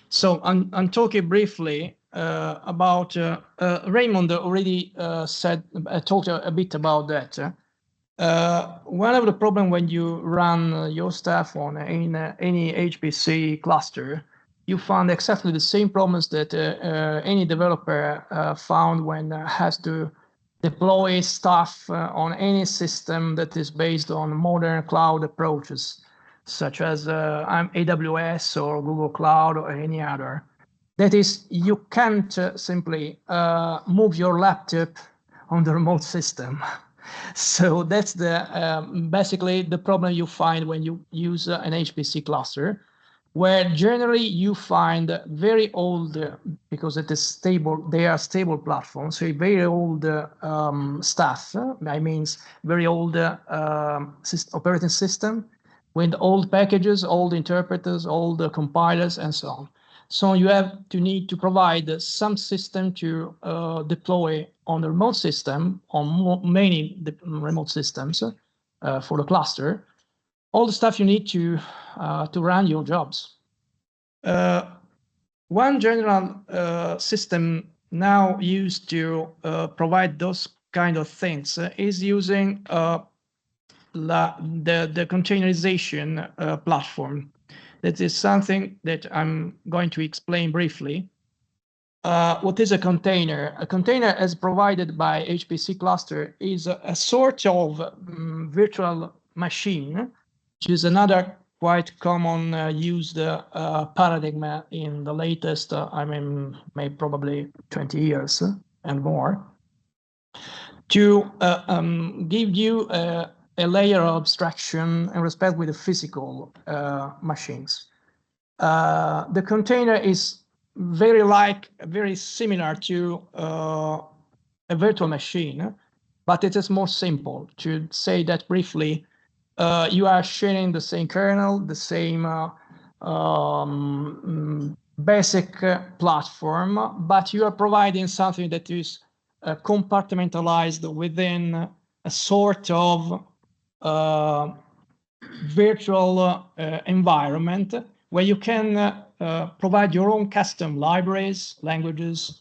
So I'm talking briefly about Raymond already talked a bit about that. One of the problems when you run your stuff on any HPC cluster, you found exactly the same problems that any developer found when has to deploy stuff on any system that is based on modern cloud approaches, such as AWS or Google Cloud or any other. That is, you can't simply move your laptop on the remote system. So that's basically the problem you find when you use an HPC cluster, where generally you find very old, because it is stable, they are stable platforms, so very old stuff. I mean, very old operating system with old packages, old interpreters, old compilers, and so on. So you have to need to provide some system to deploy on the remote system, on many remote systems for the cluster, all the stuff you need to run your jobs. One general system now used to provide those kind of things is using the containerization platform. That is something that I'm going to explain briefly. What is a container? A container, as provided by HPC cluster, is a sort of virtual machine, which is another quite common used paradigm in the latest, maybe probably 20 years and more, to give you a layer of abstraction in respect with the physical machines. The container is very similar to a virtual machine, but it is more simple. To say that briefly, you are sharing the same kernel, the same basic platform, but you are providing something that is compartmentalized within a sort of virtual environment where you can provide your own custom libraries, languages,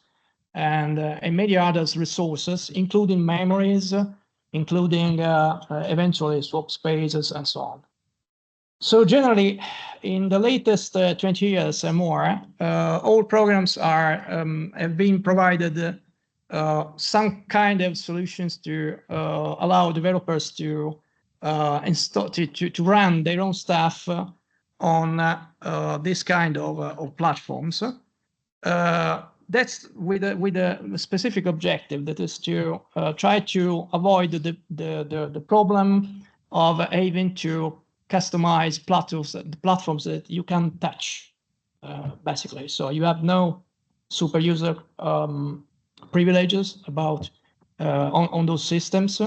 and many other resources, including memories, including eventually swap spaces and so on. So generally, in the latest 20 years and more, all programs have been provided some kind of solutions to allow developers to install to run their own stuff on this kind of platforms. That's with a specific objective, that is to try to avoid the problem of having to customize platforms that you can touch, basically. So you have no super user privileges about on those systems.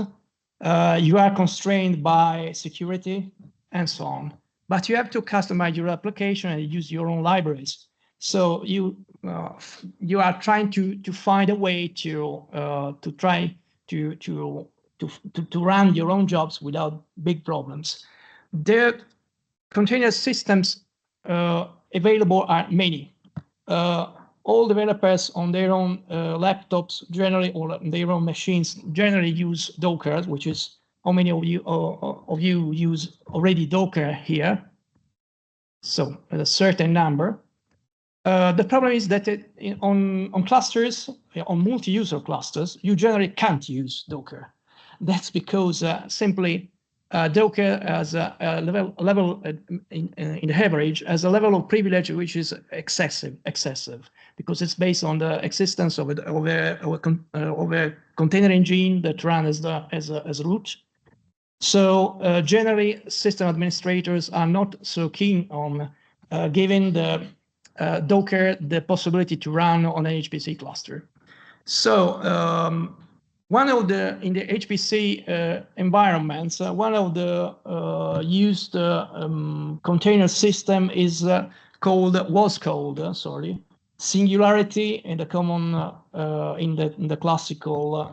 You are constrained by security and so on. But you have to customize your application and use your own libraries. So you are trying to find a way to try to run your own jobs without big problems. The container systems available are many. All developers on their own laptops generally, or their own machines generally, use Docker, which is how many of you use already Docker here? So a certain number. The problem is that on clusters, on multi-user clusters, you generally can't use Docker. That's because simply Docker has a level in the average as a level of privilege which is excessive, because it's based on the existence of a container engine that runs as a root. So generally, system administrators are not so keen on giving the Docker the possibility to run on an HPC cluster. So one of in the HPC environments, one of the used container system is was called Singularity in the common in the classical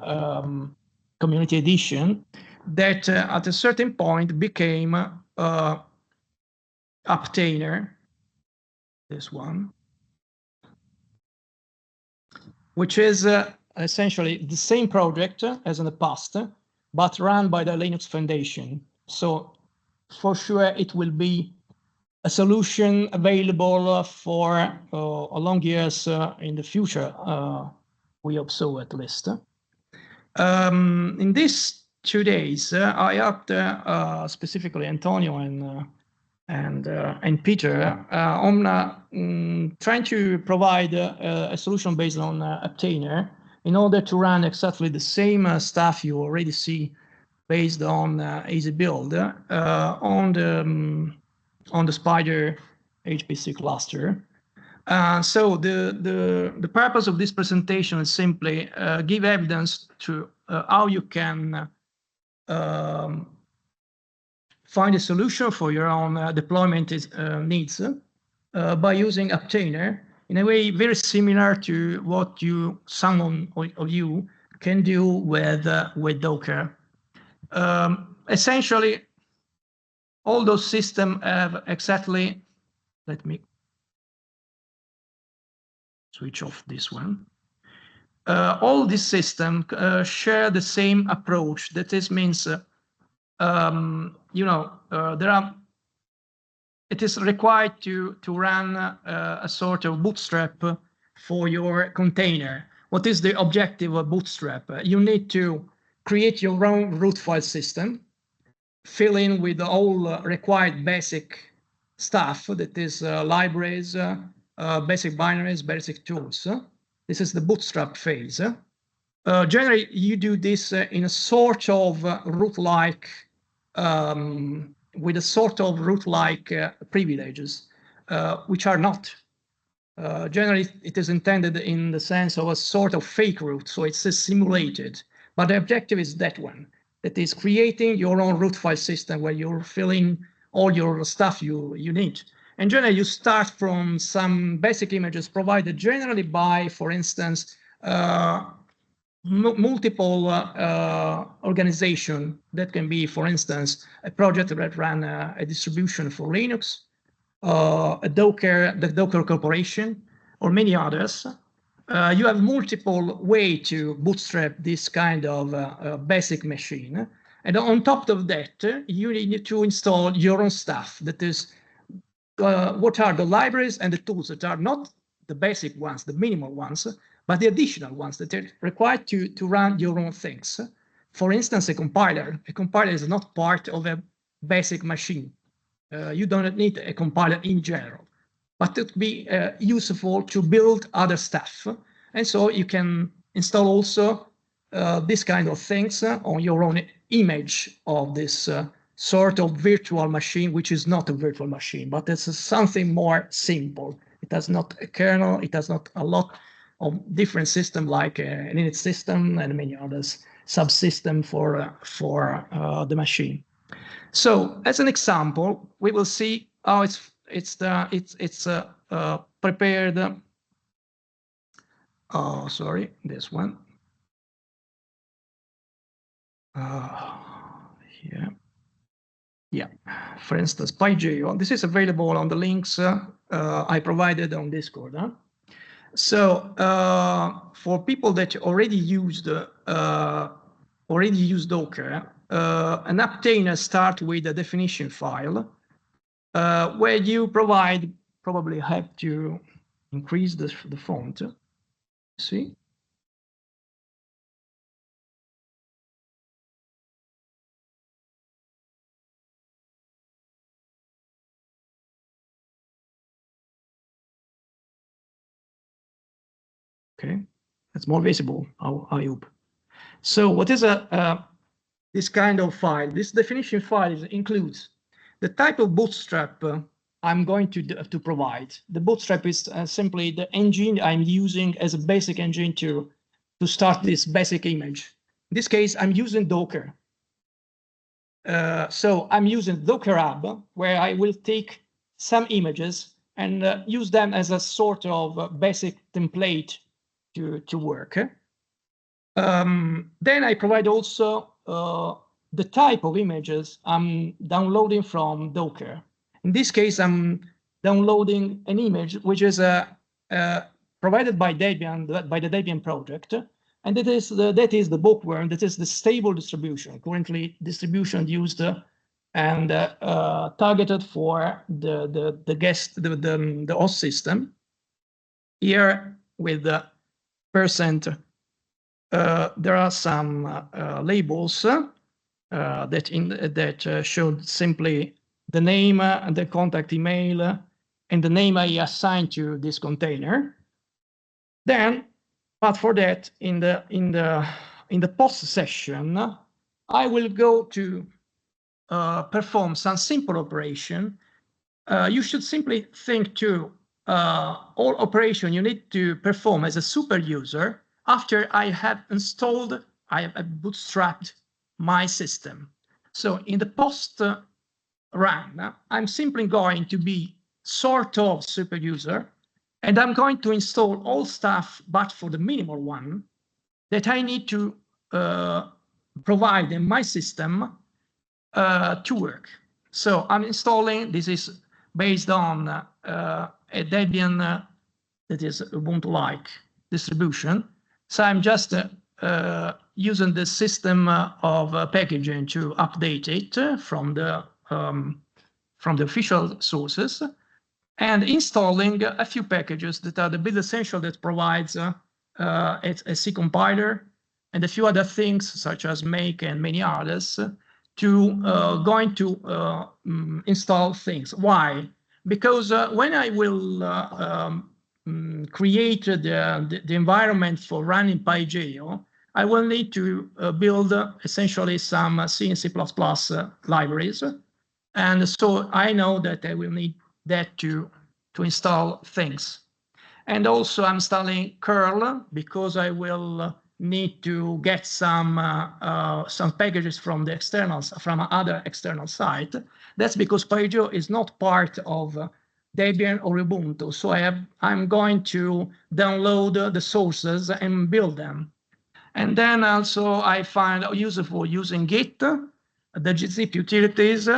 community edition, that at a certain point became Apptiner, this one. which is essentially the same project as in the past, but run by the Linux Foundation. So for sure, it will be a solution available for a long years in the future. We hope so, at least. In these 2 days, I helped specifically Antonio and Peter on trying to provide a solution based on Apptiner in order to run exactly the same stuff you already see based on Easy Build on the Spider HPC cluster. So the purpose of this presentation is simply give evidence to how you can find a solution for your own deployment needs by using Apptiner in a way very similar to what some of you can do with Docker. Essentially, all those systems have exactly, let me switch off this one. All these systems share the same approach. That is, means it is required to run a sort of bootstrap for your container. What is the objective of bootstrap? You need to create your own root file system, fill in with all required basic stuff, that is libraries, basic binaries, basic tools. This is the bootstrap phase. Generally, you do this in a sort of root-like, with a sort of root-like privileges, which are not. Generally, it is intended in the sense of a sort of fake root, so it's simulated. But the objective is that one, that is creating your own root file system where you're filling all your stuff you need. And generally, you start from some basic images provided generally by, for instance, multiple organization that can be, for instance, a project that ran a distribution for Linux, the Docker Corporation, or many others. You have multiple ways to bootstrap this kind of basic machine. And on top of that, you need to install your own stuff. That is, what are the libraries and the tools that are not the basic ones, the minimal ones, but the additional ones that are required to run your own things. For instance, a compiler. A compiler is not part of a basic machine. You don't need a compiler in general, but it would be useful to build other stuff. And so you can install also this kind of things on your own image of this sort of virtual machine, which is not a virtual machine, but it's something more simple. It has not a kernel, it has not a lot of different systems like an init system and many others, subsystem for the machine. So as an example, we will see how it's prepared. Oh, sorry, this one. Here. Yeah, for instance, PyGeo. This is available on the links I provided on Discord. So for people that already used Docker, an Apptiner start with a definition file where you probably have to increase the font. See? Okay, it's more visible, I hope. So what is this kind of file? This definition file includes the type of bootstrap I'm going to provide. The bootstrap is simply the engine I'm using as a basic engine to start this basic image. In this case, I'm using Docker. So I'm using DockerHub, where I will take some images and use them as a sort of basic template to work. Then I provide also the type of images I'm downloading from Docker. In this case, I'm downloading an image which is a provided by Debian, by the Debian project, and that is the bookworm. That is the stable distribution, currently distribution used and targeted for the host system. Here with the percent, there are some labels that showed simply the name and the contact email and the name I assigned to this container. Then, but for that, in the post session, I will go to perform some simple operation. You should simply think to all operation you need to perform as a super user after I have installed, I have bootstrapped my system. So in the post run, I'm simply going to be sort of super user, and I'm going to install all stuff, but for the minimal one that I need to provide in my system to work. So I'm installing, this is based on a Debian that is Ubuntu-like distribution. So I'm just using the system of packaging to update it from the official sources, and installing a few packages that are the build essential that provides a C compiler and a few other things such as make and many others to going to install things. Why? Because when I will create the environment for running PyGeo, I will need to build essentially some C and C++ libraries. And so I know that I will need that to install things. And also I'm installing curl because I will need to get some packages from the externals, from other external site. That's because PyGeo is not part of Debian or Ubuntu. So I'm going to download the sources and build them. And then also I find useful using Git, the zip utilities,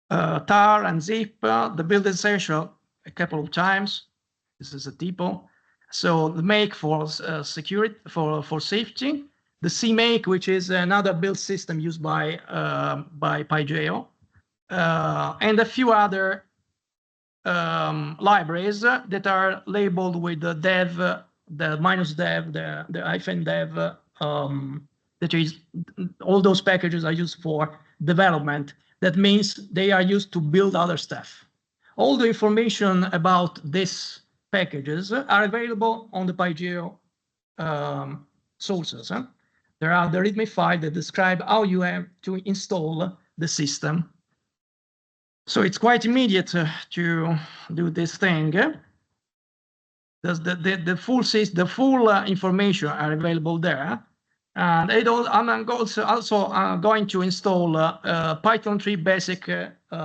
tar and zip, the build essential a couple of times. This is a typo. So the make for security, for safety, the CMake, which is another build system used by PyGeo, and a few other libraries that are labeled with the dev, the -dev, the -dev. That is, all those packages are used for development. That means they are used to build other stuff. All the information about these packages are available on the PyGeo sources. There are the README files that describe how you have to install the system. So it's quite immediate to do this thing. The full information are available there. And I'm also going to install Python 3 basic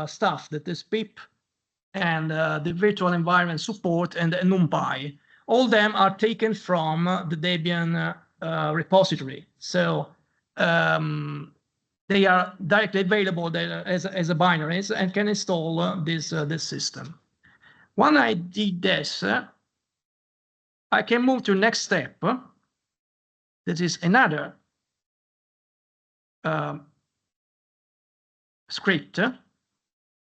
stuff, that is pip and the virtual environment support and NumPy. All them are taken from the Debian repository. So they are directly available as a binaries and can install this system. When I did this, I can move to next step. That is another script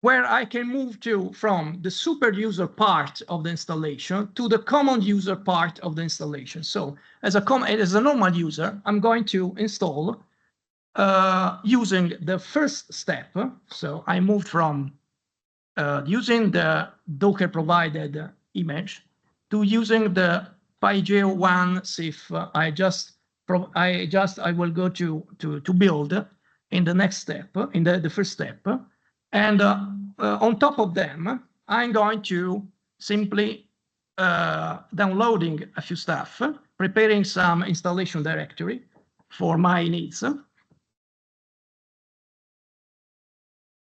where I can move from the super user part of the installation to the common user part of the installation. So as a normal user, I'm going to install using the first step. So I moved from using the Docker provided image to using the PyGeo 1 CIF. I will go to build in the next step, in the first step. And on top of them, I'm going to simply downloading a few stuff, preparing some installation directory for my needs,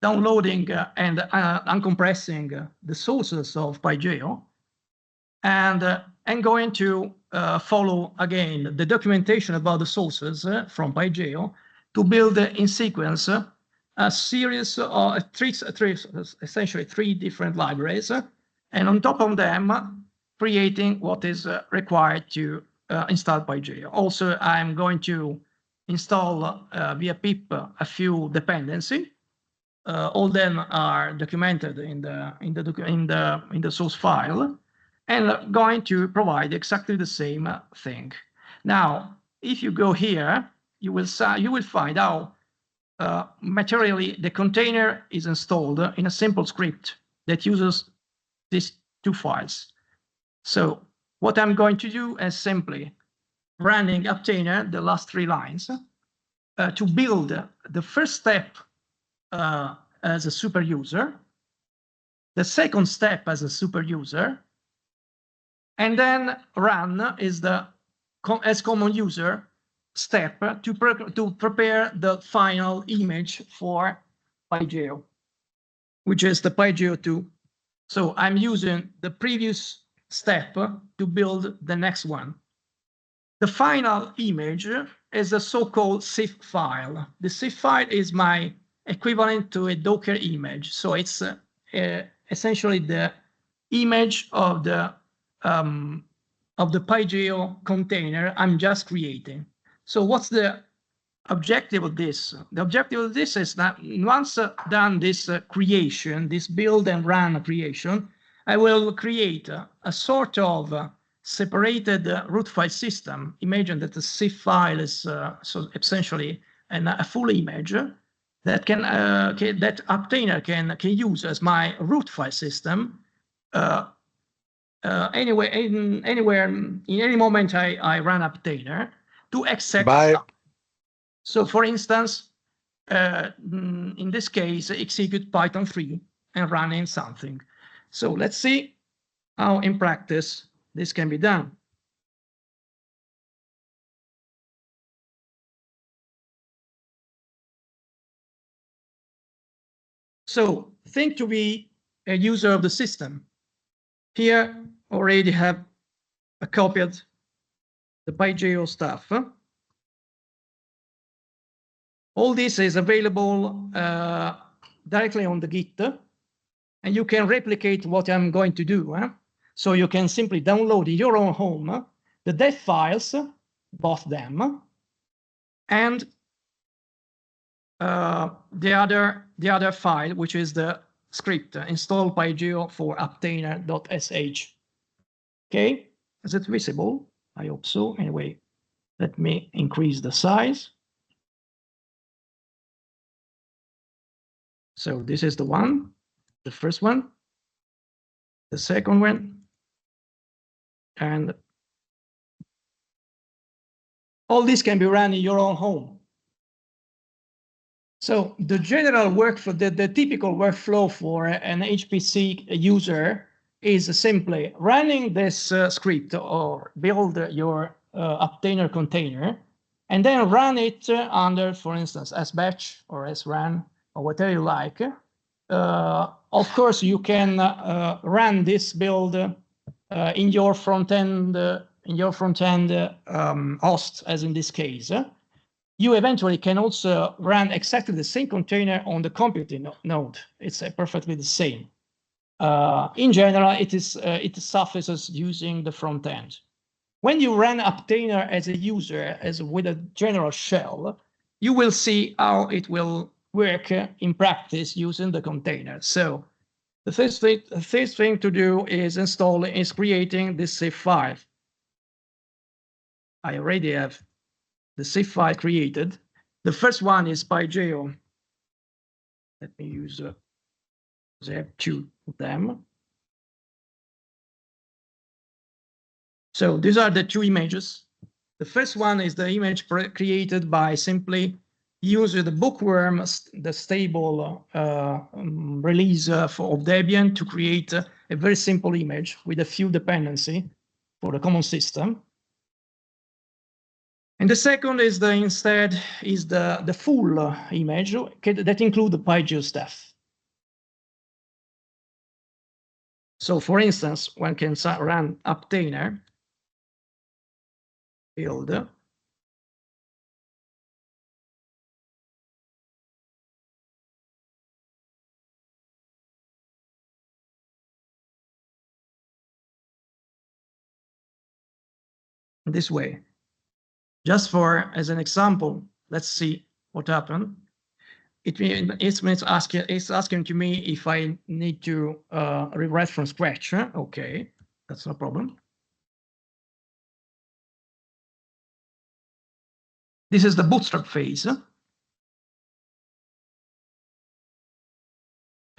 downloading and uncompressing the sources of PyGeo, and I'm going to follow again the documentation about the sources from PyGeo to build in sequence a series of essentially three different libraries, and on top of them, creating what is required to install PyGeo. Also, I'm going to install via pip a few dependencies. All them are documented in the source file, and going to provide exactly the same thing. Now, if you go here, you will find how materially the container is installed in a simple script that uses these two files. So what I'm going to do is simply running Apptiner, the last three lines, to build the first step as a super user, the second step as a super user, and then run is the as common user step to prepare the final image for PyGeo, which is the PyGeo 2. So I'm using the previous step to build the next one. The final image is a so-called CIF file. The CIF file is my equivalent to a Docker image. So it's essentially the image of the PyGeo container I'm just creating. So what's the objective of this? The objective of this is that once done this creation, this build and run creation, I will create a sort of separated root file system. Imagine that the CIF file is so essentially a full image that that Apptiner can use as my root file system. Anywhere in any moment I run Apptiner to execute stuff. So for instance, in this case, execute Python 3 and running something. So let's see how in practice this can be done. So think to be a user of the system. Here already have copied the PyGeo stuff. All this is available directly on the Git, and you can replicate what I'm going to do. So you can simply download in your own home the dev files, both them, and the other file, which is the script install PyGeo for apptiner.sh. Okay, is it visible? I hope so. Anyway, let me increase the size. So this is the one, the first one, the second one, and all this can be run in your own home. So the general workflow, the typical workflow for an HPC user is simply running this script or build your Apptiner container, and then run it under, for instance, SBatch or SRun or whatever you like. Of course, you can run this build in your front end host, as in this case. You eventually can also run exactly the same container on the computing node. It's perfectly the same. In general, it suffices using the front end. When you run Apptiner as a user, as with a general shell, you will see how it will work in practice using the container. So the first thing to do is creating this CIF file. I already have the CIF file created. The first one is PyGeo. Let me use, I have two of them. So these are the two images. The first one is the image created by simply using the bookworm, the stable release of Debian to create a very simple image with a few dependencies for the common system. And the second is the full image that includes the PyGeo stuff. So for instance, one can run Apptiner build. this way. Just for as an example, let's see what happened. It's asking to me if I need to rewrite from scratch. Okay, that's no problem. This is the bootstrap phase.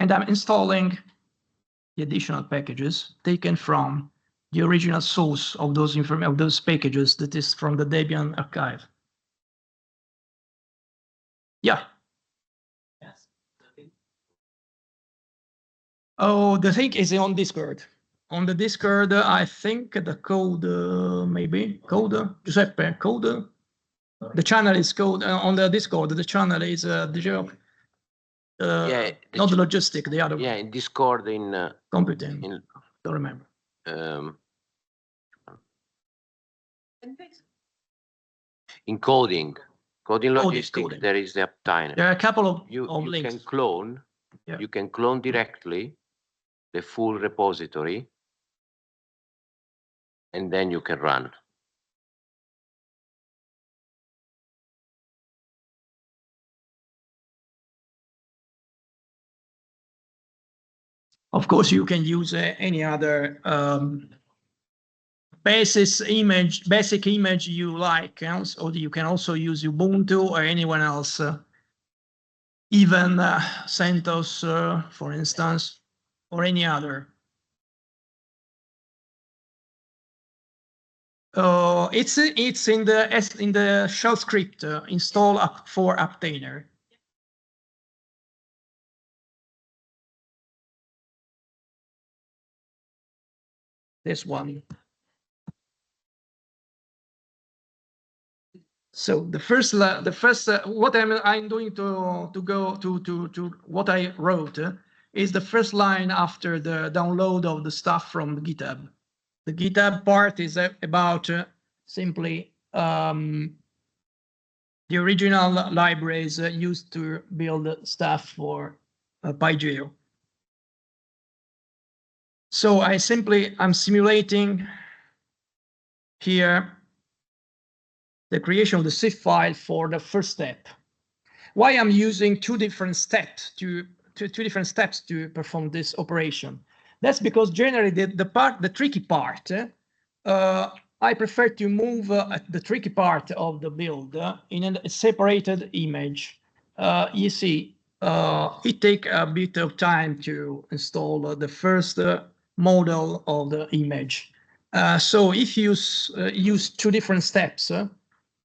And I'm installing the additional packages taken from the original source of those packages, that is from the Debian archive. Yeah. Yes. Oh, the thing is on Discord. On the Discord, I think the code, maybe code, Giuseppe, code. The channel is code on the Discord. The channel is the yeah, not the logistic, the other one. Yeah, in Discord, in computing. Don't remember. In coding logistics, there is the Apptiner. There are a couple of you links. Can clone. Yeah. You can clone directly the full repository, and then you can run. Of course, you can use any other basic image you like, or you can also use Ubuntu or anyone else, even CentOS, for instance, or any other. It's in the shell script install for Apptiner. This one. So the first what I'm doing to go to what I wrote is the first line after the download of the stuff from the GitHub. The GitHub part is about simply the original libraries used to build stuff for PyGeo. So I'm simulating here the creation of the zip file for the first step. Why I'm using two different steps to perform this operation? That's because generally the tricky part, I prefer to move the tricky part of the build in a separated image. You see, it takes a bit of time to install the first model of the image. So if you use two different steps,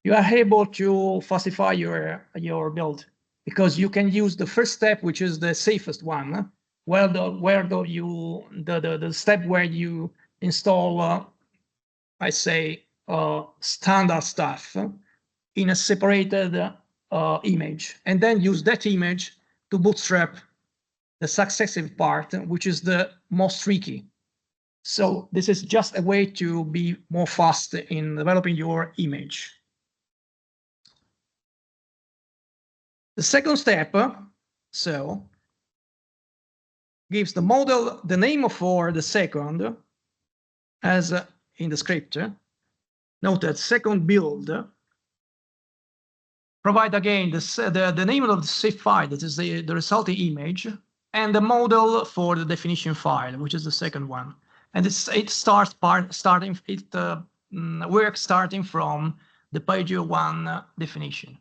you are able to falsify your build, because you can use the first step, which is the safest one, the step where you install, I say, standard stuff in a separated image, and then use that image to bootstrap the successive part, which is the most tricky. So this is just a way to be more fast in developing your image. The second step, so, gives the model the name for the second, as in the script. Note that second build provide again the name of the zip file, that is the resulting image, and the model for the definition file, which is the second one. And it works starting from the PyGeo1 definition.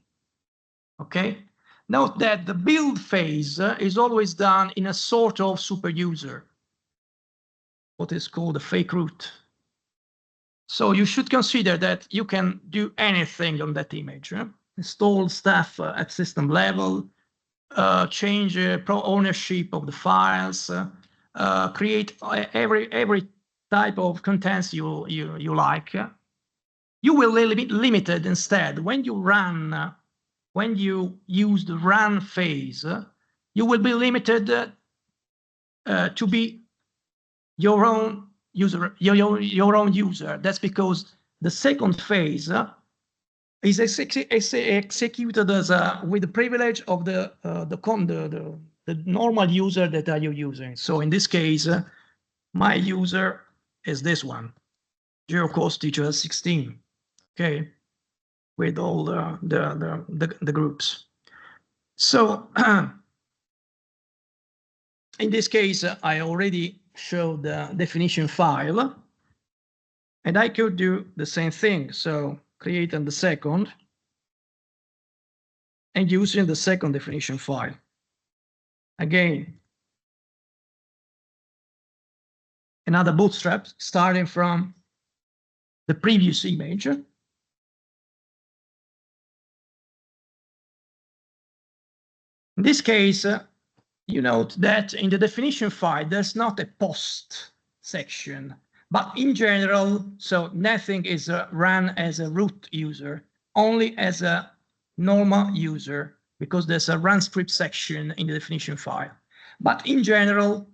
Okay. Note that the build phase is always done in a sort of super user, what is called a fake root. So you should consider that you can do anything on that image. Install stuff at system level, change ownership of the files, create every type of contents you like. You will be limited instead when you run. When you use the run phase, you will be limited to be your own user. That's because the second phase is executed as with the privilege of the normal user that are you using. So in this case, my user is this one, GeoCoast Teacher 16. okay, with all the groups. So in this case, I already showed the definition file, and I could do the same thing. So create the second, and using the second definition file. Again, another bootstrap starting from the previous image. In this case, you note that in the definition file, there's not a post section, but in general, so nothing is run as a root user, only as a normal user, because there's a run script section in the definition file. But in general,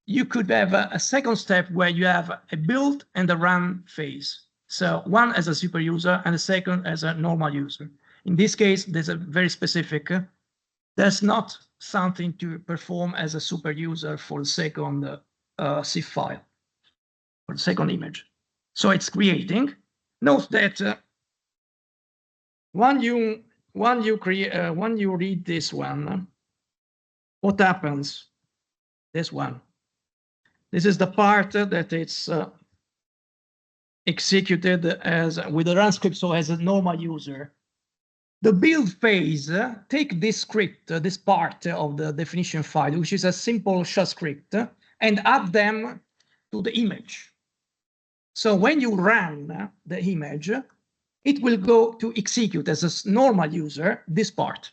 you could have a second step where you have a build and a run phase. So one as a super user and the second as a normal user. In this case, there's a very specific, there's not something to perform as a super user for the second zip file, for the second image. So it's creating. Note that when you read this one, what happens? This one. This is the part that it's executed as with the run script, so as a normal user. The build phase, take this script, this part of the definition file, which is a simple shell script, and add them to the image. So when you run the image, it will go to execute as a normal user this part.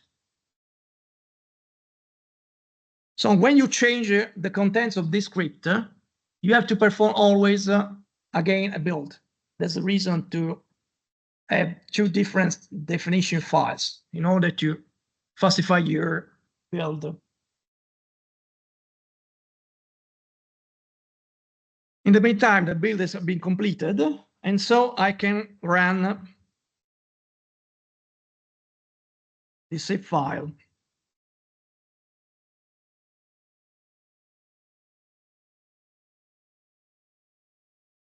So when you change the contents of this script, you have to perform always, again, a build. There's a reason to have two different definition files in order to falsify your build. In the meantime, the build has been completed, and so I can run the zip file.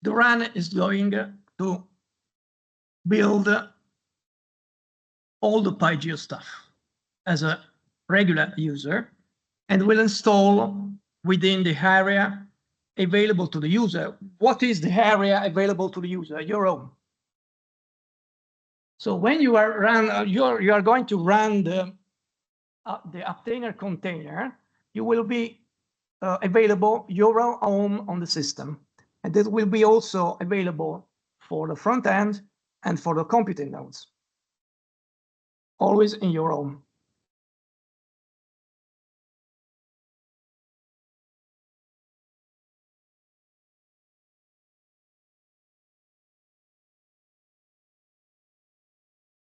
The run is going to build all the PyGeo stuff as a regular user and will install within the area available to the user. What is the area available to the user? Your own. So when you are you are going to run the Apptiner container, you will be available your own on the system. And this will be also available for the front end and for the computing nodes. Always in your own.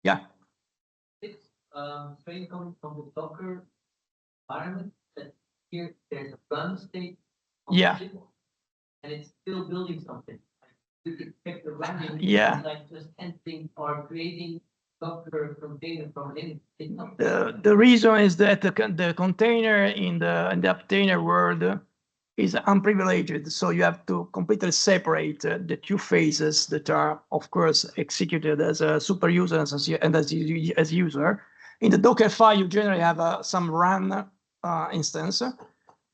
Yeah. It's straight coming from the Docker environment that here there's a run state. Yeah. And it's still building something. You can check the running. Yeah. Like just entering or creating Docker container from any. The reason is that the container in the Apptiner world is unprivileged, so you have to completely separate the two phases that are, of course, executed as a super user and as user. In the Docker file, you generally have some run instance.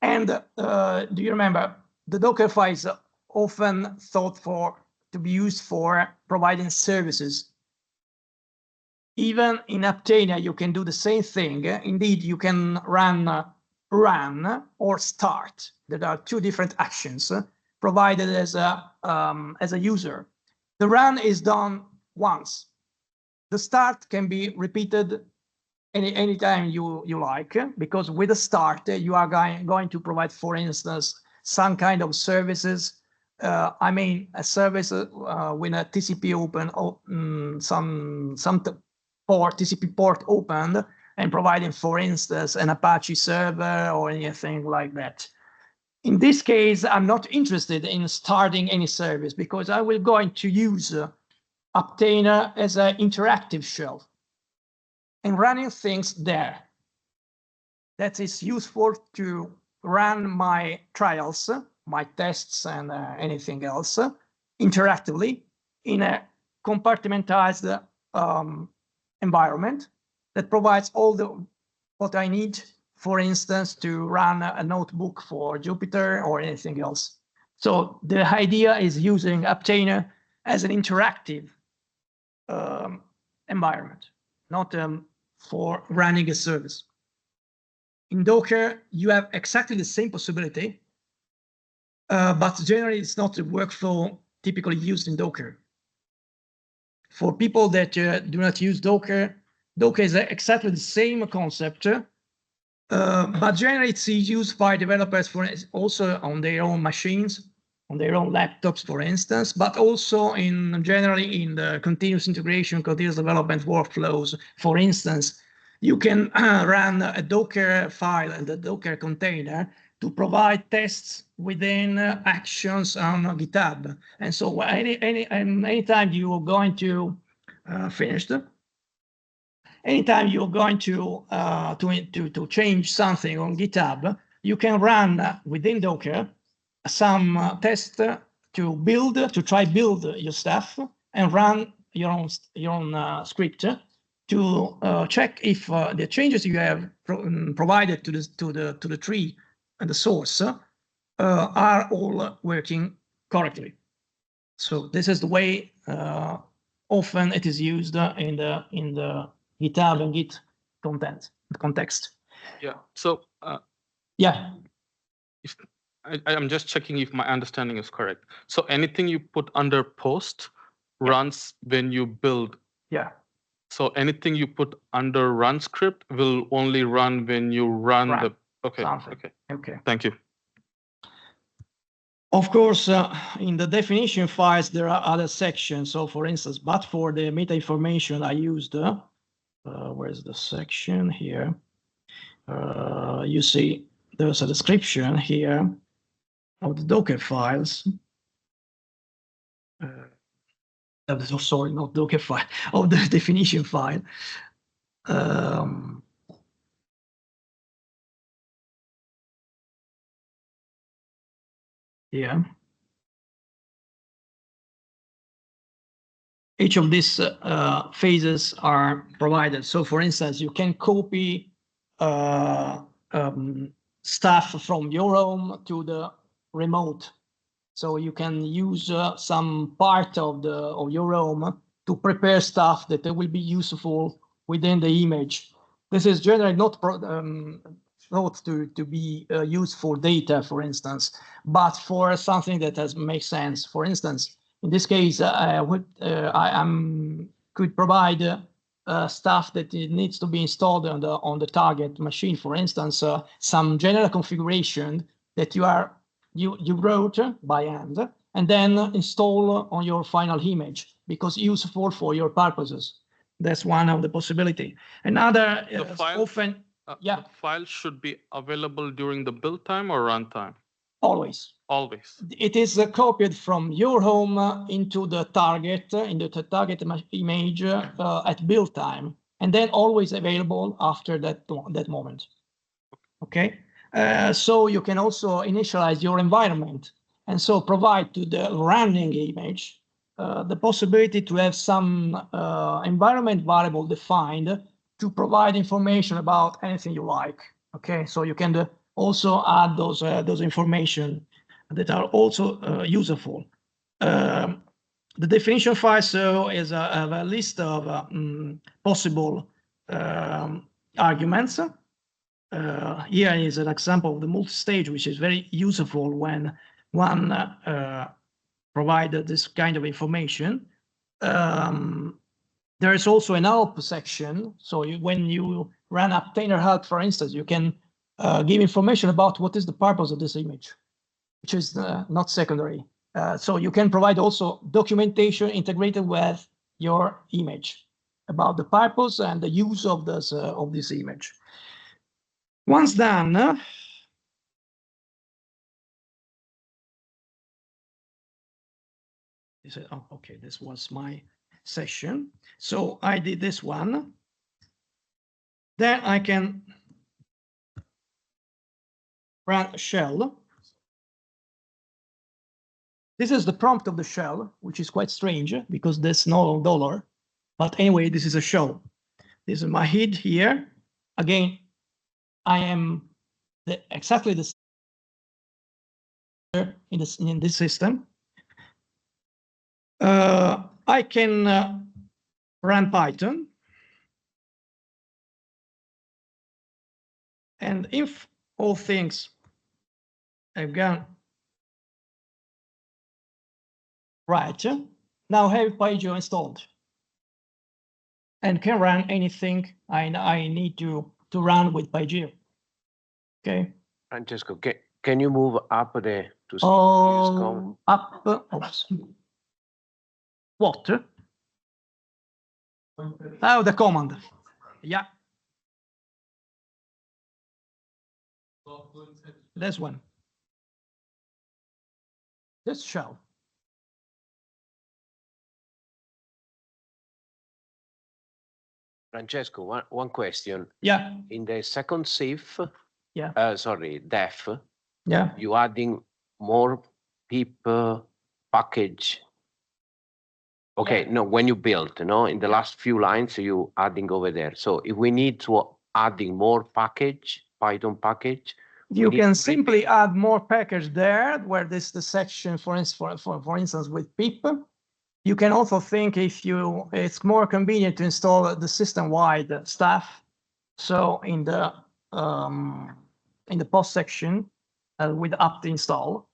And do you remember, the Docker file is often thought to be used for providing services. Even in Apptiner, you can do the same thing. Indeed, you can run or start. There are two different actions provided as a user. The run is done once. The start can be repeated anytime you like, because with the start, you are going to provide, for instance, some kind of services. I mean, a service with a TCP open, some TCP port opened and providing, for instance, an Apache server or anything like that. In this case, I'm not interested in starting any service because I will going to use Apptiner as an interactive shell and running things there. That is useful to run my trials, my tests, and anything else interactively in a compartmentalized environment that provides all what I need, for instance, to run a notebook for Jupyter or anything else. So the idea is using Apptiner as an interactive environment, not for running a service. In Docker, you have exactly the same possibility, but generally it's not the workflow typically used in Docker. For people that do not use Docker, Docker is exactly the same concept, but generally it's used by developers for also on their own machines, on their own laptops, for instance, but also generally in the continuous integration, continuous development workflows. For instance, you can run a Docker file and a Docker container to provide tests within actions on GitHub. And so anytime you are going to anytime you're going to change something on GitHub, you can run within Docker some tests to try build your stuff and run your own script to check if the changes you have provided to the tree and the source are all working correctly. So this is the way often it is used in the GitHub and Git context. Yeah. So yeah. If I'm just checking if my understanding is correct. So anything you put under post runs when you build. Yeah. So anything you put under run script will only run when you run the. Okay. Something. Okay. Okay. Thank you. Of course, in the definition files, there are other sections. So for instance, but for the meta information I used, where's the section here? You see there's a description here of the Docker files. Sorry, not Docker file, of the definition file. Yeah. Each of these phases are provided. So for instance, you can copy stuff from your home to the remote. So you can use some part of your home to prepare stuff that will be useful within the image. This is generally not to be used for data, for instance, but for something that makes sense. For instance, in this case, I could provide stuff that needs to be installed on the target machine. For instance, some general configuration that you wrote by hand and then install on your final image because useful for your purposes. That's one of the possibility. Another often. The file should be available during the build time or runtime? Always. Always. It is copied from your home into the target, image at build time, and then always available after that moment. Okay. So you can also initialize your environment, and so provide to the running image the possibility to have some environment variable defined to provide information about anything you like. Okay, so you can also add those information that are also useful. The definition file so is a list of possible arguments. Here is an example of the multi-stage, which is very useful when one provided this kind of information. There is also an help section. So when you run Apptiner help, for instance, you can give information about what is the purpose of this image, which is not secondary. So you can provide also documentation integrated with your image about the purpose and the use of this image. Once done, you said, oh, okay, this was my session. So I did this one. Then I can run a shell. This is the prompt of the shell, which is quite strange because there's no dollar. But anyway, this is a shell. This is my head here. Again, I am exactly the same in this system. I can run Python. And if all things have gone right, now I have PyGeo installed and can run anything I need to run with PyGeo. Okay. Francesco, can you move up to see this comment? Up. Oops. What? Oh, the command. Yeah. This one. This shell. Francesco, one question. Yeah. In the second SIF, Yeah. sorry, def, Yeah. you adding more pip package. Okay, Yeah. no, when you build, in the last few lines, you adding over there. So if we need to adding more package, Python package, you can simply add more package there where this is the section, for instance, with pip. You can also think if it's more convenient to install the system-wide stuff. So in the post section with apt install,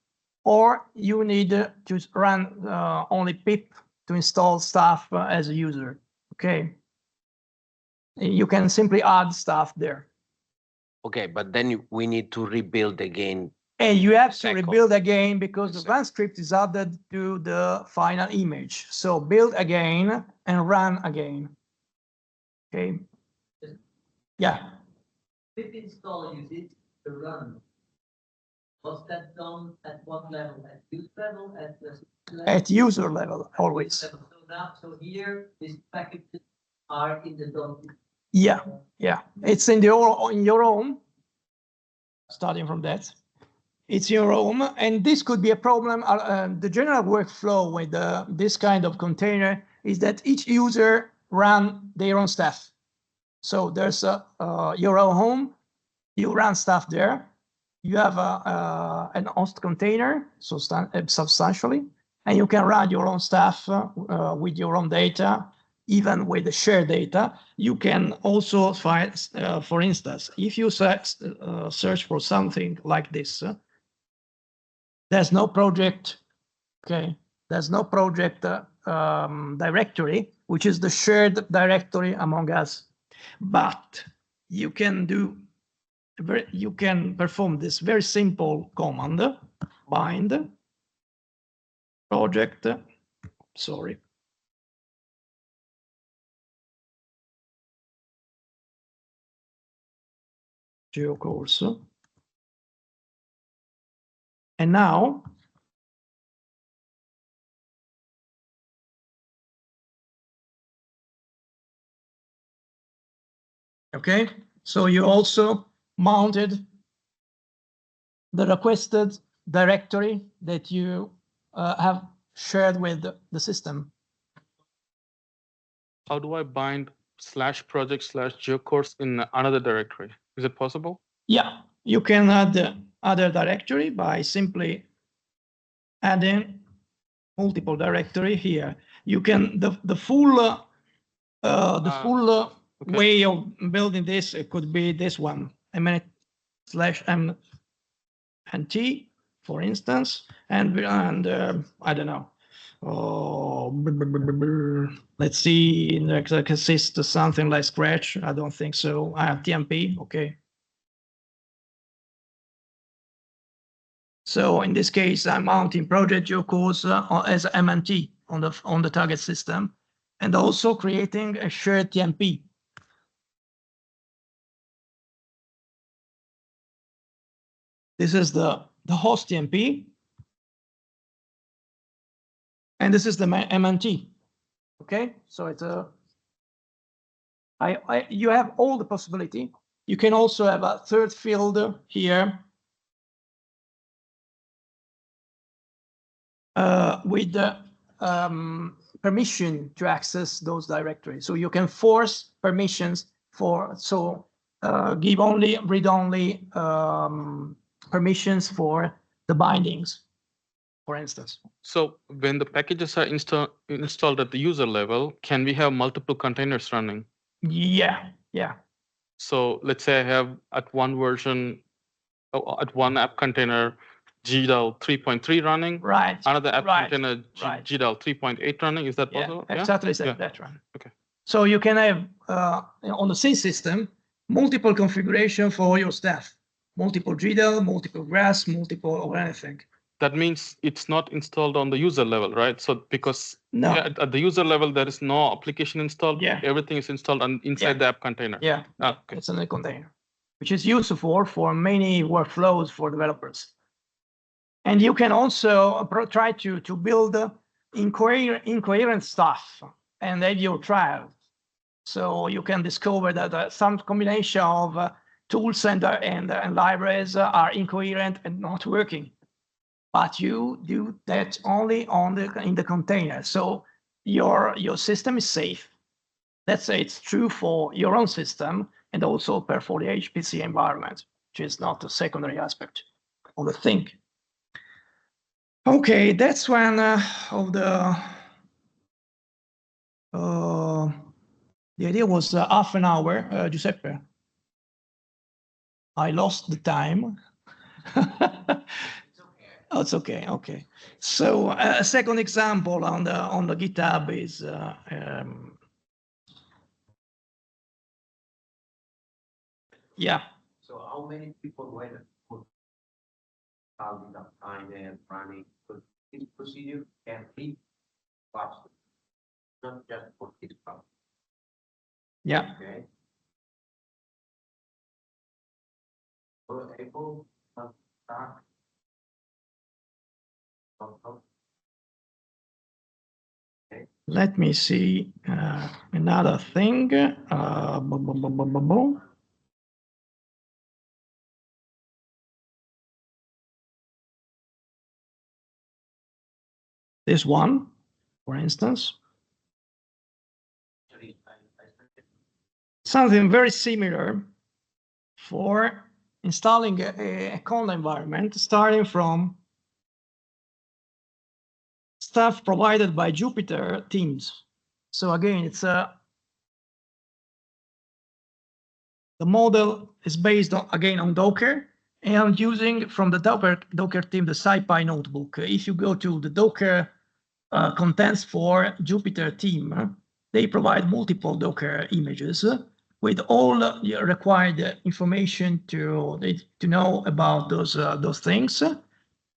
or you need to run only pip to install stuff as a user. Okay. You can simply add stuff there. Okay, but then we need to rebuild again. And you have to rebuild again because the run script is added to the final image. So build again and run again. Okay. Yeah. Pip install uses the run. Was that done at what level? At user level? At the level? At user level, always. So here, these packages are in the document. Yeah, yeah. It's in your own. Starting from that, it's your own, and this could be a problem. The general workflow with this kind of container is that each user run their own stuff. So there's your own home, you run stuff there. You have an host container, so substantially, and you can run your own stuff with your own data, even with the shared data. You can also find, for instance, if you search for something like this, there's no project, okay? There's no project directory, which is the shared directory among us. But you can perform this very simple command, bind project, sorry. GeoCourse. And now, okay, so you also mounted the requested directory that you have shared with the system. How do I bind /project/geocourse in another directory? Is it possible? Yeah, you can add the other directory by simply adding multiple directory here. You can the full way of building this, it could be this one, /m/t, for instance, and I don't know. Oh, let's see, consist of something like Scratch. I don't think so. I have TMP. Okay. So in this case, I'm mounting project GeoCourse as MNT on the target system, and also creating a shared TMP. This is the host TMP, and this is the MNT. Okay, so it's you have all the possibility. You can also have a third field here. with the permission to access those directories. So you can force permissions give only read-only permissions for the bindings, for instance. So when the packages are installed at the user level, can we have multiple containers running? Yeah. So let's say I have at one version, at one app container, GDAL 3.3 running, Right. another app right, container, right. GDAL 3.8 running. Is that possible? Exactly Yeah. that one. Okay. So you can have on the same system multiple configuration for your staff, multiple GDAL, multiple grass, multiple or anything. That means it's not installed on the user level, right? So because No. at the user level, there is no application installed. Yeah. Everything is installed inside the app container. Yeah. Okay. It's in a container, which is useful for many workflows for developers. And you can also try to build incoherent stuff and have your trial. So you can discover that some combination of tools and libraries are incoherent and not working. But you do that only in the container. So your system is safe. Let's say it's true for your own system and also for the HPC environment, which is not a secondary aspect of the thing. Okay, that's one of the idea was half an hour, Giuseppe. I lost the time. Oh, it's okay. Okay. So a second example on the GitHub is yeah. So how many people were put with Apptiner running? Because this procedure can be faster, not just for this part. Yeah. Okay. So able to start. Let me see another thing. This one, for instance. Something very similar for installing a Conda environment, starting from stuff provided by Jupyter teams. So again, it's the model is based on Docker, and I'm using from the Docker team the SciPy notebook. If you go to the Docker contents for Jupyter team, they provide multiple Docker images with all the required information to know about those things.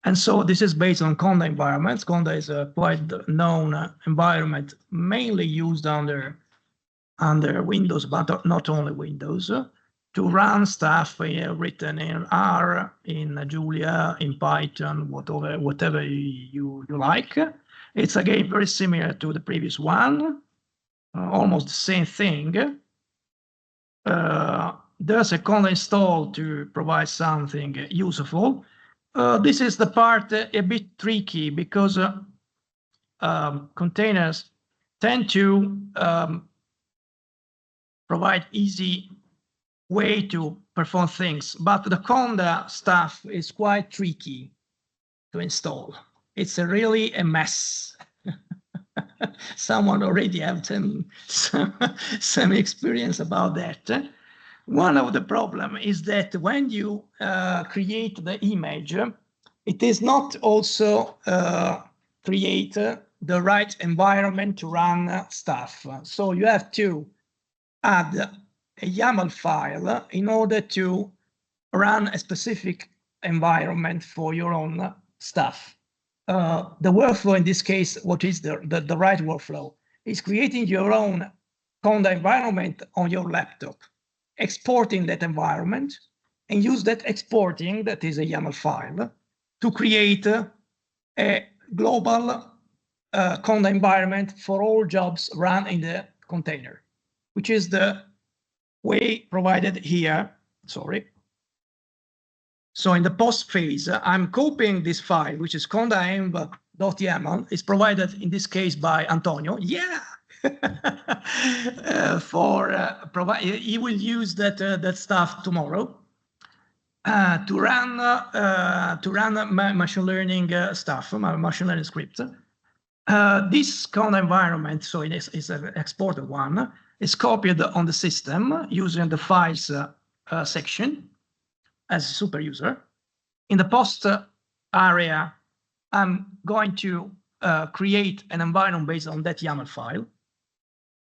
And so this is based on Conda environments. Conda is a quite known environment, mainly used under Windows, but not only Windows, to run stuff written in R, in Julia, in Python, whatever you like. It's again very similar to the previous one, almost the same thing. There's a Conda install to provide something useful. This is the part a bit tricky because containers tend to provide easy way to perform things, but the Conda stuff is quite tricky to install. It's really a mess. Someone already have some experience about that. One of the problem is that when you create the image, it is not also create the right environment to run stuff. So you have to add a YAML file in order to run a specific environment for your own stuff. The workflow in this case, what is the right workflow, is creating your own Conda environment on your laptop, exporting that environment, and use that exporting, that is a YAML file, to create a global Conda environment for all jobs run in the container, which is the way provided here. Sorry. So in the post phase, I'm copying this file, which is conda .yaml is provided in this case by Antonio. Yeah. He will use that stuff tomorrow to run machine learning stuff, machine learning script. This Conda environment, so it is an exported one, is copied on the system using the files section as a super user. In the post area, I'm going to create an environment based on that YAML file.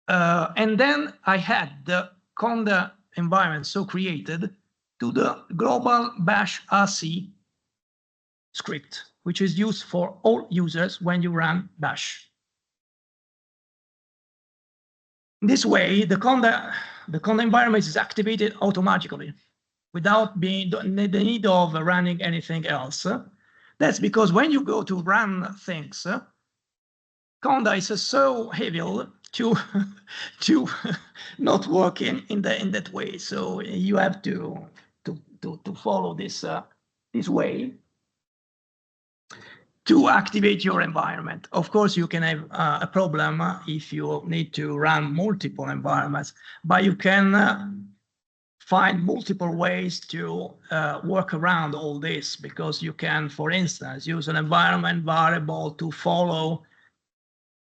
And then I had the Conda environment so created to the global bash RC script, which is used for all users when you run bash. This way, the Conda environment is activated automatically without being the need of running anything else. That's because when you go to run things, Conda is so heavy to not working in that way. So you have to follow this way to activate your environment. Of course, you can have a problem if you need to run multiple environments, but you can find multiple ways to work around all this, because you can, for instance, use an environment variable to follow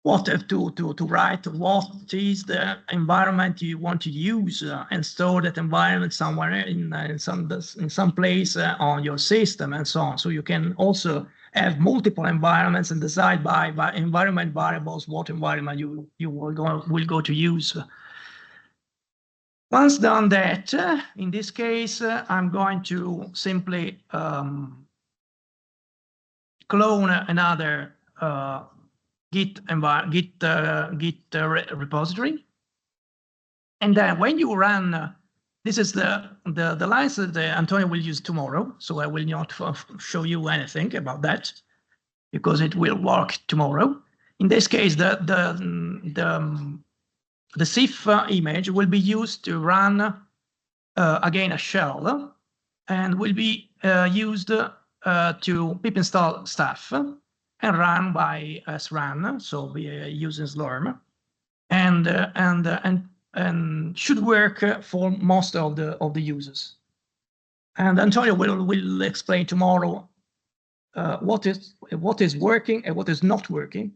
what to write, what is the environment you want to use, and store that environment somewhere in some place on your system and so on. So you can also have multiple environments and decide by environment variables what environment you will go to use. Once done that, in this case, I'm going to simply clone another Git repository, and then when you run, this is the lines that Antonio will use tomorrow. So I will not show you anything about that because it will work tomorrow. In this case, the CIF image will be used to run again a shell, and will be used to pip install stuff and run by srun, so we using Slurm, and should work for most of the users. And Antonio will explain tomorrow what is working and what is not working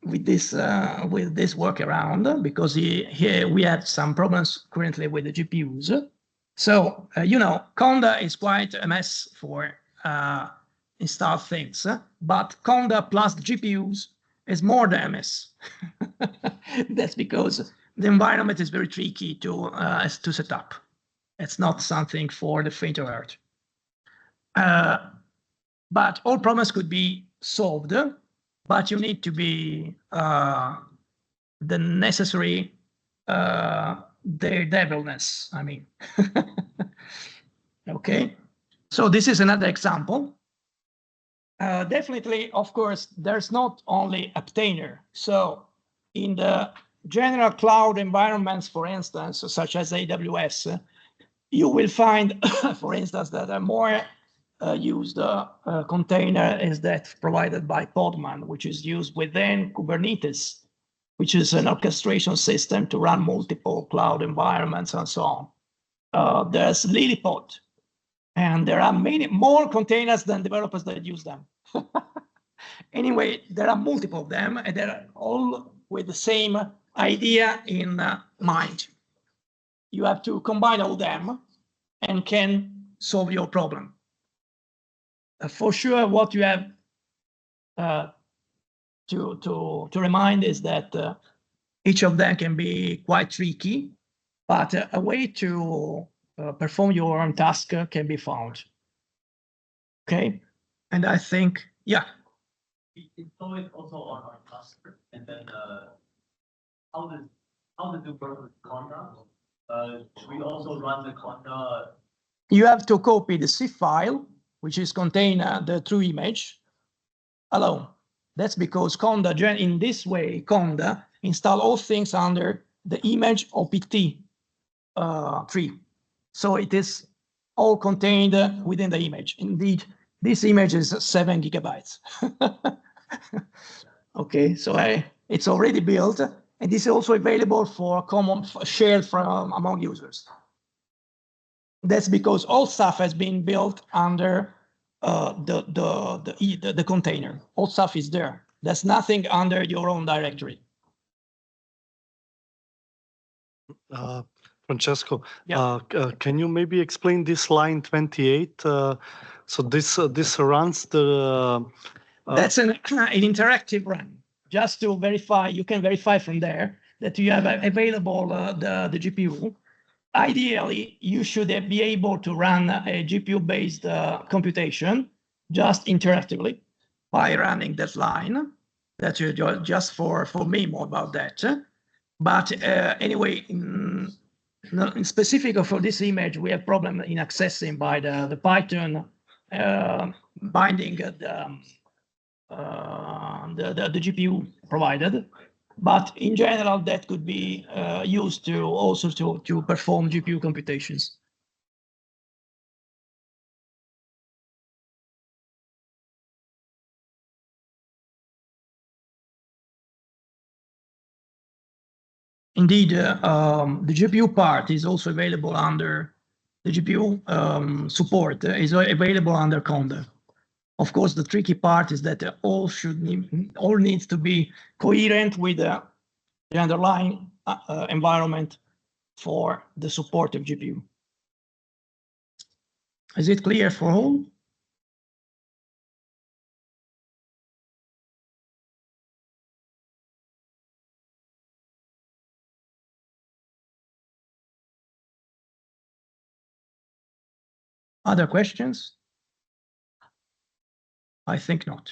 with this workaround, because here we have some problems currently with the GPUs. So Conda is quite a mess for install things, but Conda plus the GPUs is more than a mess. That's because the environment is very tricky to set up. It's not something for the faint of heart. But all problems could be solved, but you need to be the necessary daredevilness, I mean. Okay, so this is another example. Definitely, of course, there's not only Apptiner. So in the general cloud environments, for instance, such as AWS, you will find, for instance, that a more used container is that provided by Podman, which is used within Kubernetes, which is an orchestration system to run multiple cloud environments and so on. There's Lilliput, and there are many more containers than developers that use them. Anyway, there are multiple of them, and they're all with the same idea in mind. You have to combine all them and can solve your problem. For sure, what you have to remind is that each of them can be quite tricky, but a way to perform your own task can be found. Okay, and I think, yeah. We install it also on our cluster, and then how does it work with Conda? Should we also run the Conda? You have to copy the CIF file, which is contain the true image alone. That's because Conda, in this way, Conda install all things under the image OPT tree. So it is all contained within the image. Indeed, This image is 7 gigabytes. Okay, so it's already built, and this is also available for shared from among users. That's because all stuff has been built under the container. All stuff is there. There's nothing under your own directory. Francesco, Yeah. can you maybe explain this line 28? So this runs the. That's an interactive run. Just to verify, you can verify from there that you have available the GPU. Ideally, you should be able to run a GPU-based computation just interactively by running that line. That's just for me more about that. But anyway, in specific for this image, we have problem in accessing by the Python binding the GPU provided. But in general, that could be used to also to perform GPU computations. Indeed, the GPU part is also available under the GPU support is available under Conda. Of course, the tricky part is that all needs to be coherent with the underlying environment for the support of GPU. Is it clear for all? Other questions? I think not.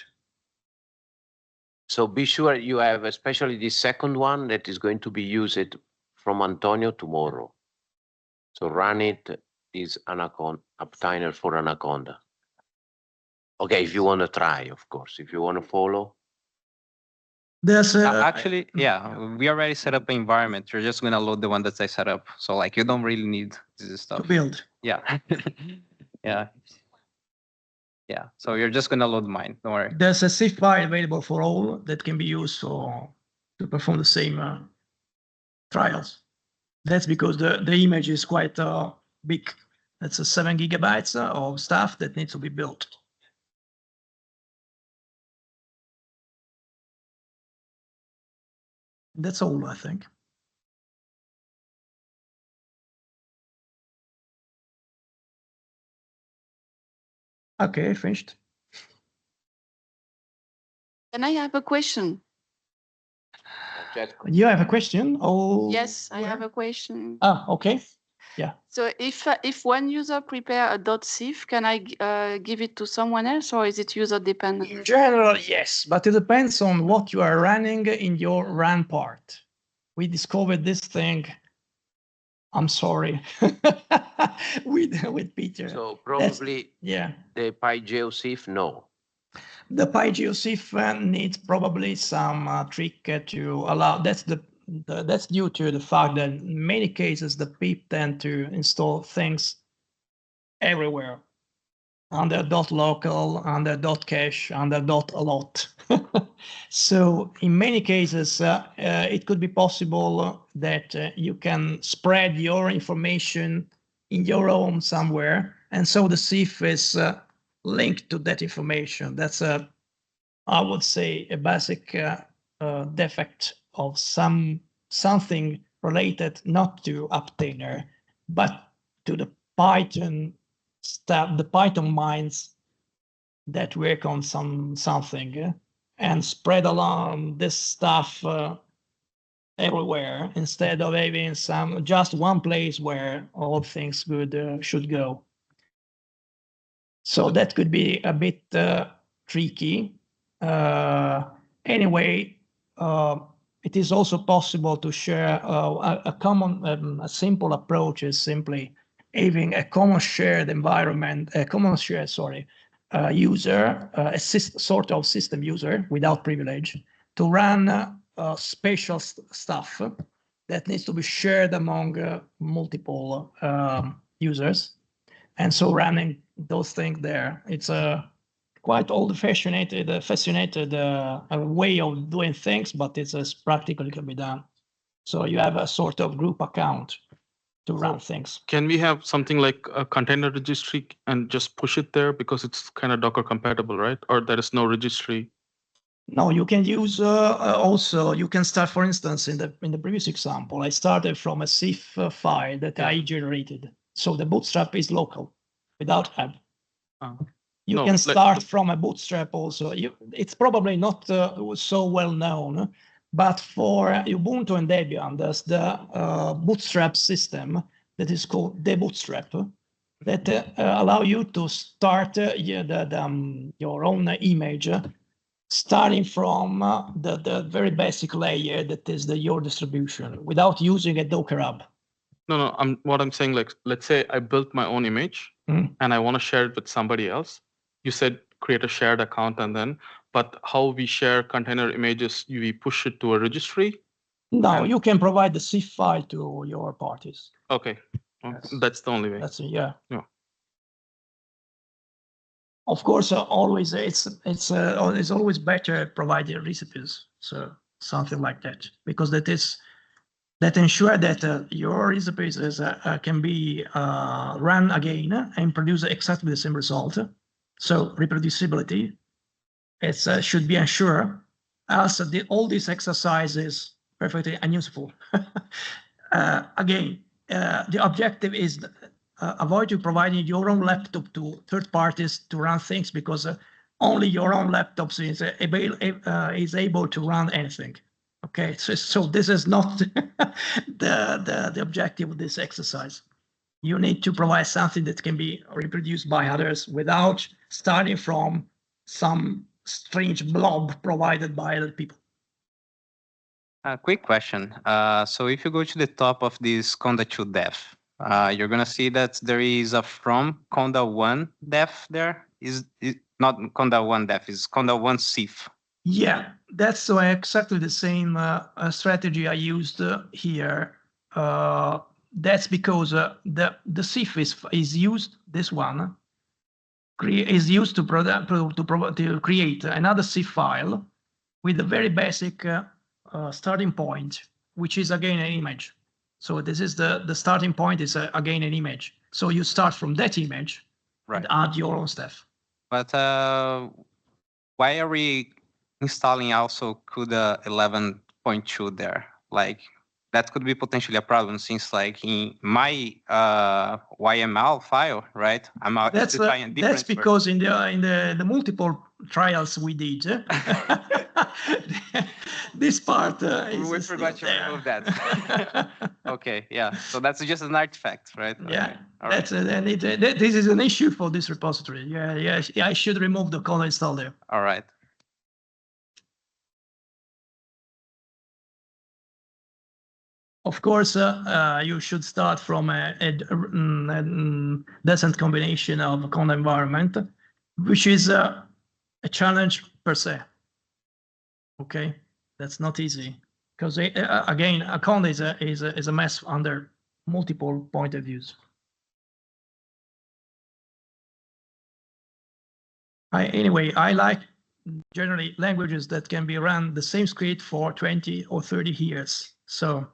So be sure you have especially the second one that is going to be used from Antonio tomorrow. So run it is Apptiner for Anaconda. Okay, if you want to try, of course. If you want to follow. There's Actually, yeah, we already set up an environment. You're just gonna load the one that I set up. So like you don't really need this to stuff. build. Yeah. Yeah. Yeah. So you're just gonna load mine. Don't worry. There's a zip file available for all that can be used to perform the same trials. That's because the image is quite big. That's a 7 gigabytes of stuff that needs to be built. That's all, I think. Okay, finished. Can I have a question? You have a question? Oh, Yes, I have a question. Ah, okay. So if one user prepare a .cif, can I give it to someone else, or is it user In dependent? general, yes, but it depends on what you are running in your run part. We discovered this thing. I'm sorry, with Peter. So probably Yeah, the PyGeoSif, no. the PyGeoSif needs probably some trick to allow. That's due to the fact that in many cases the PIP tend to install things everywhere under .local, under .cache, under .alot. So in many cases, it could be possible that you can spread your information in your own somewhere, and so the CIF is linked to that information. That's I would say, a basic defect of something related not to Apptiner, but to the Python stuff, the Python minds that work on something and spread along this stuff everywhere instead of having just one place where all things should go. So that could be a bit tricky. Anyway, it is also possible to share a simple approach is simply having a common shared environment, user, sort of system user without privilege to run spatial stuff that needs to be shared among multiple users. And so running those things there, it's quite old-fashioned, fascinated way of doing things, but it's as practically can be done. So you have a sort of group account to run things. Can we have something like a container registry and just push it there because it's kind of Docker compatible, right? Or there is no registry? No, you can use also, you can start, for instance, in the previous example, I started from a CIF file that I generated. So the bootstrap is local without hub. You No, can like start from a bootstrap also. It's probably not so well known, but for Ubuntu and Debian, there's the bootstrap system that is called the bootstrap that allow you to start your own image starting from the very basic layer that is your distribution without using a Docker hub. No, what I'm saying, like, let's say I built my own image and I want to share it with somebody else. You said create a shared account and then, but how we share container images, we push it to a registry? No, you can provide the CIF file to your parties. Okay, that's the only way. That's yeah. Yeah. Of course, always it's always better providing recipes, so something like that, because that ensure that your recipes can be run again and produce exactly the same result. So reproducibility should be ensured. Also, all these exercises perfectly unuseful. Again, the objective is avoid you providing your own laptop to third parties to run things because only your own laptop is able to run anything. Okay, so this is not the objective of this exercise. You need to provide something that can be reproduced by others without starting from some strange blob provided by other people. A quick question. So if you go to the top of this Conda 2 def, you're going to see that there is a from Conda 1 def there. Is not Conda 1 def, is Conda 1 CIF. Yeah, that's exactly the same strategy I used here. That's because the CIF is used, this one, is used to create another CIF file with a very basic starting point, which is again an image. So this is the starting point is again an image. So you start from that image and add your own stuff. But why are we installing also CUDA 11.2 there? Like that could be potentially a problem since like in my YML file, right? I'm specifying a different. That's because in the multiple trials we did, this part we forgot to remove that. Okay, yeah. So that's just an artifact, right? Yeah, okay. This is an issue for this repository. Yeah, I should remove the Conda install there. All right. Of course, you should start from a decent combination of Conda environment, which is a challenge per se. Okay, that's not easy because again, a Conda is a mess under multiple point of views. Anyway, I like generally languages that can be run the same script for 20 or 30 years. So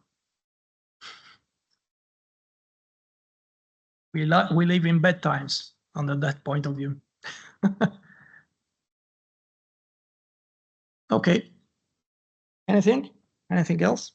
we live in bad times under that point of view. Okay. Anything else?